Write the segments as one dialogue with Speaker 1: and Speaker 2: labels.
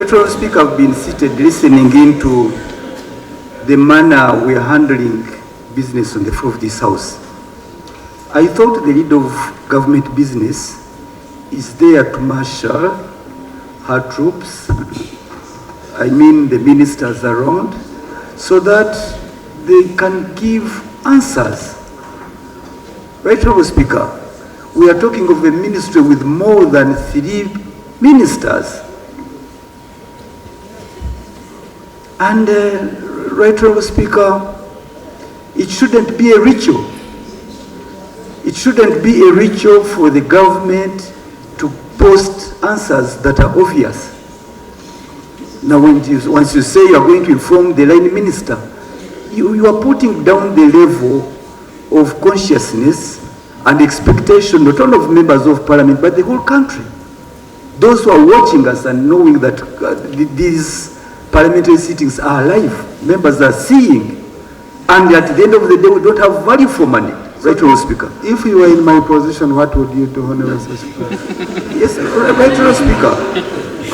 Speaker 1: Right, Honourable Speaker, I've been seated listening into the manner we are handling business on the floor of this House. I thought the leader of government business is there to marshal her troops, I mean the ministers around, so that they can give answers. Right, Honourable Speaker, we are talking of a ministry with more than 3 ministers. And Right, Honourable Speaker, it shouldn't be a ritual. It shouldn't be a ritual for the government to post answers that are obvious. Now, once you say you are going to inform the line minister, you are putting down the level of consciousness and expectation, not only of members of parliament, but the whole country. Those who are watching us and knowing that these parliamentary sittings are live, members are seeing, and at the end of the day, we don't have value for money. Right, Honourable Speaker.
Speaker 2: If you were in my position, what would you do, Honourable Speaker?
Speaker 1: Yes, right, Honourable Speaker.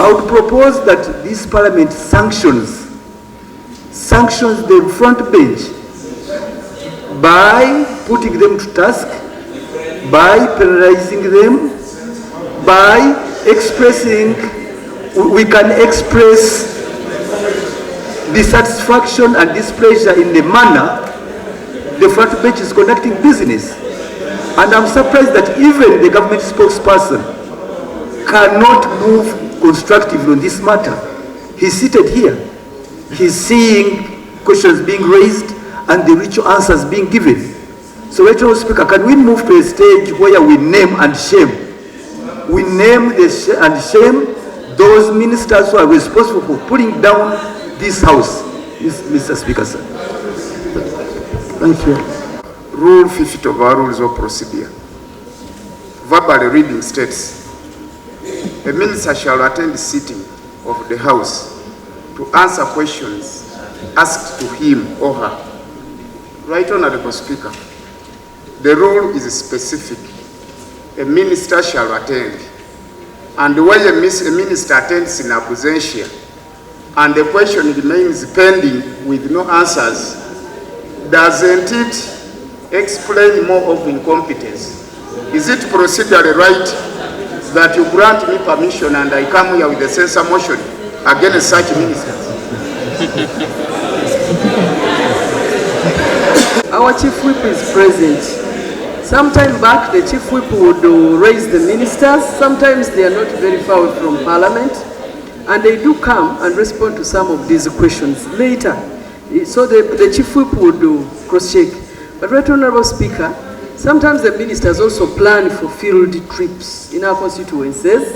Speaker 1: I would propose that this parliament sanctions the front bench by putting them to task, by penalizing them, by expressing, we can express dissatisfaction and displeasure in the manner the front bench is conducting business. And I'm surprised that even the government spokesperson cannot move constructively on this matter. He's seated here. He's seeing questions being raised and the ritual answers being given. So, Honourable Speaker, can we move to a stage where we name and shame? We name and shame those ministers who are responsible for putting down this House. Mr. Speaker, sir.
Speaker 2: Thank you.
Speaker 3: Rule 50 of our rules of procedure. Verbally reading states, a minister shall attend the sitting of the House to answer questions asked to him or her. Right, Honourable Speaker, the rule is specific. A minister shall attend. And when a minister attends in absentia, and the question remains pending with no answers, doesn't it explain more of incompetence? Is it procedurally right that you grant me permission and I come here with a censure motion against such ministers?
Speaker 4: Our chief whip is present. Sometime back, the chief whip would raise the ministers. Sometimes they are not very far away from parliament, and they do come and respond to some of these questions later. So the chief whip would cross-check. But Right Honourable Speaker, sometimes the ministers also plan for field trips in our constituencies.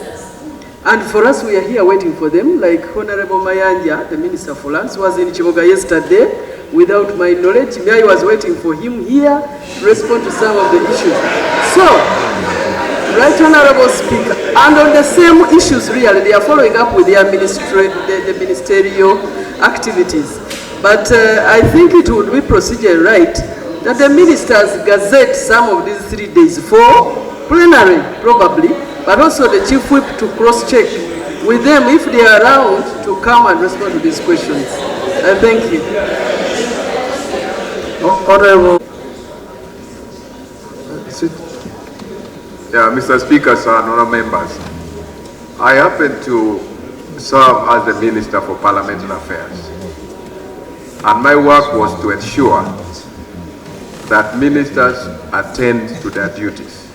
Speaker 4: And for us, we are here waiting for them, like Honourable Mayanja, the Minister for Lands, was in Chiboga yesterday without my knowledge. I was waiting for him here to respond to some of the issues. So, Right Honourable Speaker, and on the same issues really, they are following up with their the ministerial activities. But I think it would be procedure right that the ministers gazette some of these 3 days for plenary, probably, but also the chief whip to cross-check with them if they are around to come and respond to these questions. Thank you.
Speaker 2: Honourable.
Speaker 5: Yeah, Mr. Speaker, sir, and honourable members, I happen to serve as the Minister for Parliamentary Affairs, and my work was to ensure that ministers attend to their duties.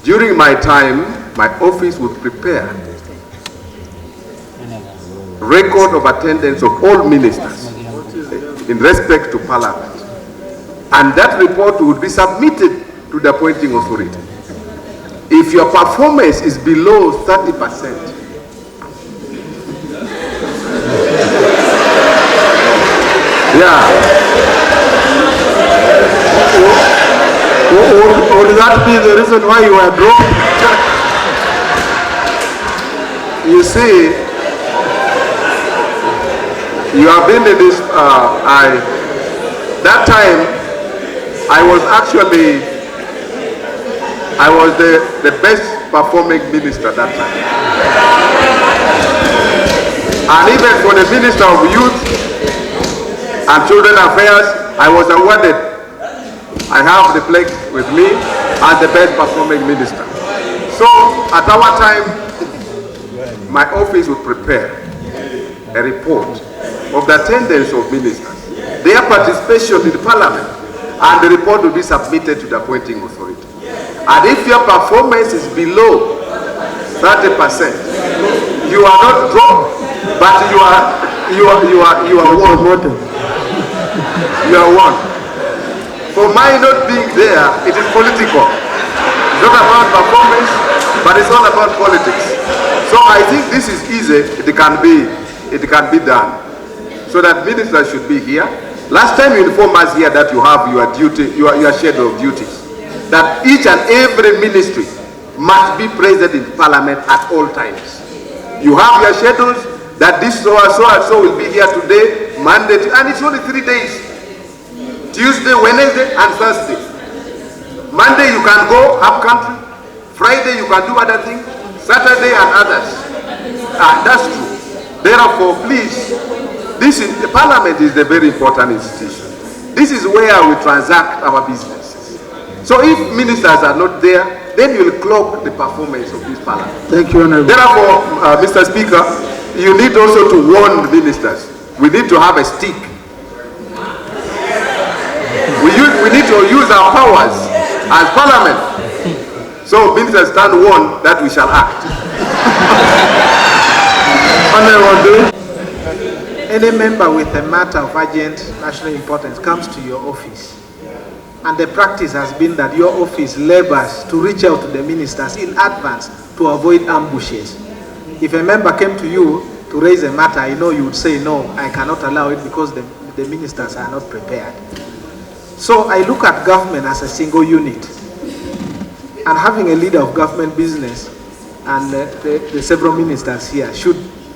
Speaker 5: During my time, my office would prepare record of attendance of all ministers in respect to Parliament, and that report would be submitted to the appointing authority. If your performance is below 30%,
Speaker 2: would that be the reason why you were dropped?
Speaker 5: you see, you have been in this, that time, I was the best performing minister that time. And even for the Minister of Youth and Children Affairs, I was awarded. I have the plaque with me as the best performing minister. So at our time, my office would prepare a report of the attendance of ministers, their participation in the parliament, and the report will be submitted to the appointing authority. And if your performance is below 30%, you are not dropped, but you are won. You are won. For my not being there, it is political. It's not about performance, but it's all about politics. So I think this is easy. It can be done. So that ministers should be here. Last time you informed us here that you have your duty, your schedule of duties. That each and every ministry must be present in Parliament at all times. You have your schedules that this so and so will be here today, Monday, and it's only 3 days. Tuesday, Wednesday, and Thursday. Monday you can go up country. Friday you can do other things. Saturday and others. That's true. Therefore, please, the Parliament is a very important institution. This is where we transact our businesses. So if ministers are not there, then you will clog the performance of this Parliament.
Speaker 2: Thank you, Honorable.
Speaker 5: Therefore, Mr. Speaker, you need also to warn the ministers. We need to have a stick. We need to use our powers as Parliament. So ministers stand warned that we shall act.
Speaker 2: Honorable.
Speaker 6: Any member with a matter of urgent national importance comes to your office, and the practice has been that your office labors to reach out to the ministers in advance to avoid ambushes. If a member came to you to raise a matter, I know you would say, no, I cannot allow it because the ministers are not prepared. So I look at government as a single unit, and having a leader of government business and the several ministers here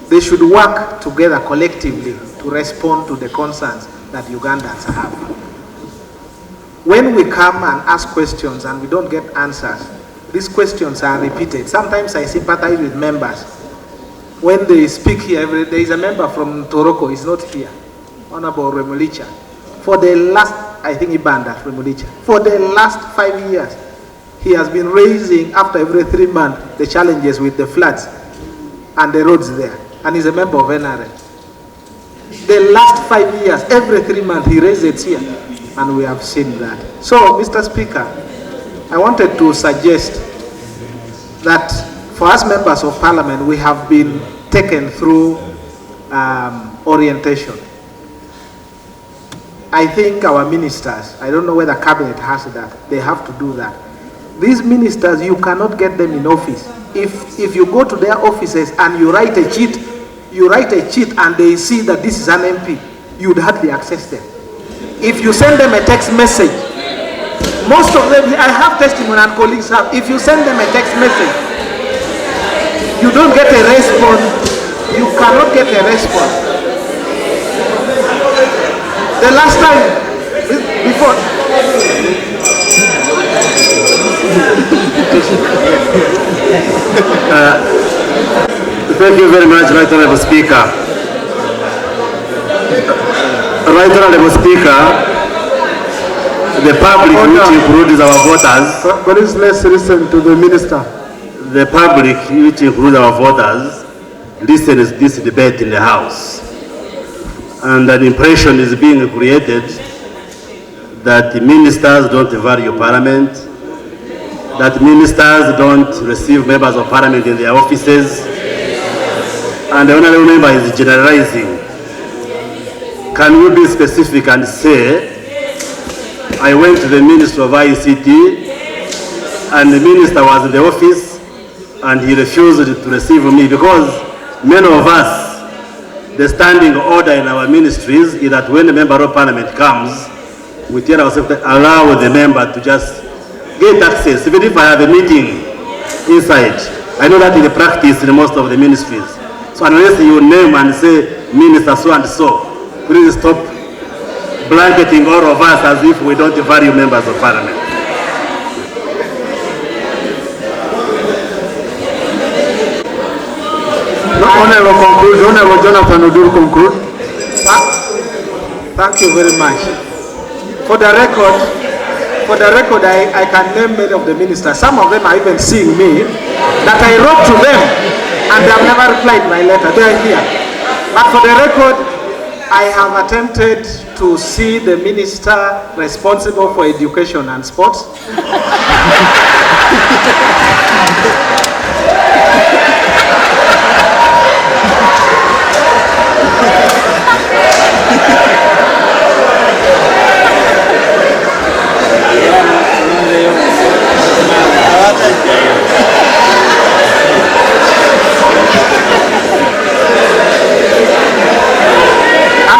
Speaker 6: they should work together collectively to respond to the concerns that Ugandans have. When we come and ask questions and we don't get answers, these questions are repeated. Sometimes I sympathize with members. When they speak here, there is a member from Toroko, he's not here, Honorable Remulicha. For the last, I think Ibanda Remulicha, for the last 5 years, he has been raising, after every 3 months, the challenges with the floods and the roads there. And he's a member of NRA. The last 5 years, every 3 months, he raises it here. And we have seen that. So, Mr. Speaker, I wanted to suggest that for us members of Parliament, we have been taken through orientation. I think our ministers, I don't know whether Cabinet has that, they have to do that. These ministers, you cannot get them in office. If you go to their offices and you write a cheat and they see that this is an MP, you would hardly access them. If you send them a text message, most of them, I have testimony and colleagues have, if you send them a text message, you don't get a response, you cannot get a response. The last time, before,
Speaker 7: thank you very much, Right Honorable Speaker. Right Honorable Speaker, the public, which includes our voters,
Speaker 2: Please let's listen to the minister.
Speaker 7: the public, which includes our voters, listens to this debate in the House. And an impression is being created that ministers don't value Parliament, that ministers don't receive members of Parliament in their offices, and the honorable member is generalizing. Can we be specific and say, I went to the Minister of ICT, and the minister was in the office, and he refused to receive me, because many of us, the standing order in our ministries is that when a member of Parliament comes, we tell ourselves to allow the member to just get access, even if I have a meeting inside. I know that in the practice in most of the ministries. So unless you name and say, Minister so and so, please stop blanketing all of us as if we don't value members of Parliament.
Speaker 2: Honorable conclude. Honorable Jonathan Odur conclude.
Speaker 6: Thank you very much. For the record, I can name many of the ministers. Some of them are even seeing me, that I wrote to them, and they have never replied my letter. They are here. But for the record, I have attempted to see the minister responsible for education and sports.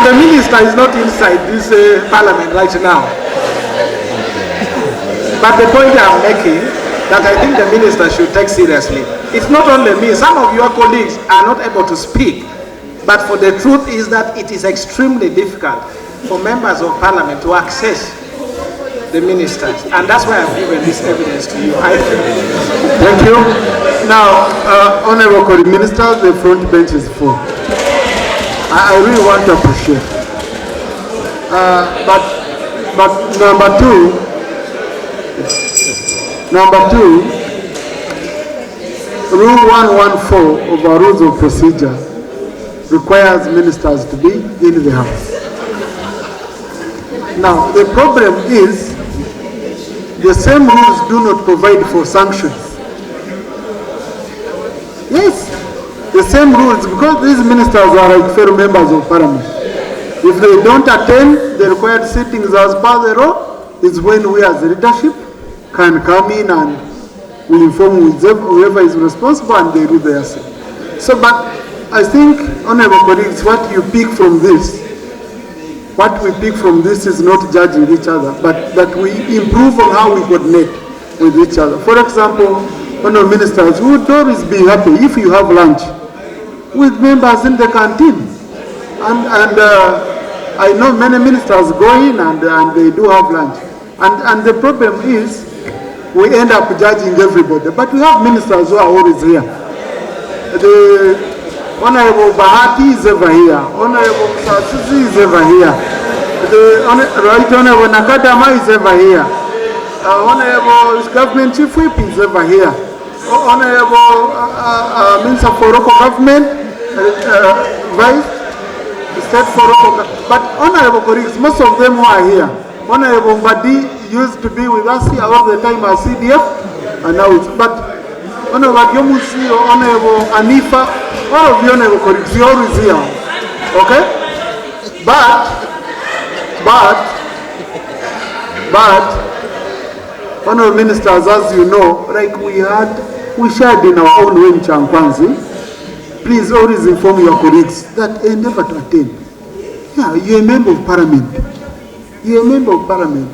Speaker 6: The minister is not inside this parliament right now. But the point I'm making, that I think the minister should take seriously. It's not only me, some of your colleagues are not able to speak. But for the truth is that it is extremely difficult for members of parliament to access the ministers. And that's why I've given this evidence to you.
Speaker 2: Thank you. Now, Honorable Colleague Minister, the front bench is full. I really want to appreciate. But number two, Rule 114 of our rules of procedure requires ministers to be in the House. Now, the problem is the same rules do not provide for sanctions. Yes. The same rules, because these ministers are like fellow members of parliament. If they don't attend the required sittings as per the law, is when we as leadership can come in and we inform whoever is responsible and they do their thing. So, but I think, honorable colleagues, what you pick from this, what we pick from this is not judging each other, but that we improve on how we coordinate with each other. For example, honorable ministers, we would always be happy if you have lunch with members in the canteen. And I know many ministers go in and they do have lunch. And the problem is we end up judging everybody. But we have ministers who are always here. The Honorable Bahati is ever here. Honorable Sasisi is ever here. The Right Honorable Nakadama is ever here. Honorable Government Chief Whip is ever here. Honorable Minister for Local Government, Vice, State for Local, but honorable colleagues, most of them who are here. Honorable Mbadi used to be with us here all the time as CDF, and now it's, but Honorable Balyomusi or Honorable Anifa, all of you honorable colleagues, you're always here, okay? But, honorable ministers, as you know, like we shared in our own way in Chankwanzi. Please always inform your colleagues that endeavor to attend. Yeah, you're a member of parliament. You're a member of parliament.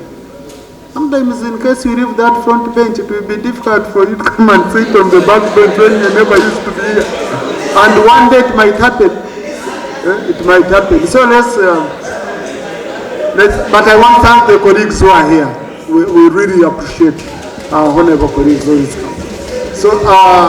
Speaker 2: Sometimes in case you leave that front bench, it will be difficult for you to come and sit on the back bench when you never used to be here. And one day it might happen. It might happen. So but I want to thank the colleagues who are here. We really appreciate our honorable colleagues. So,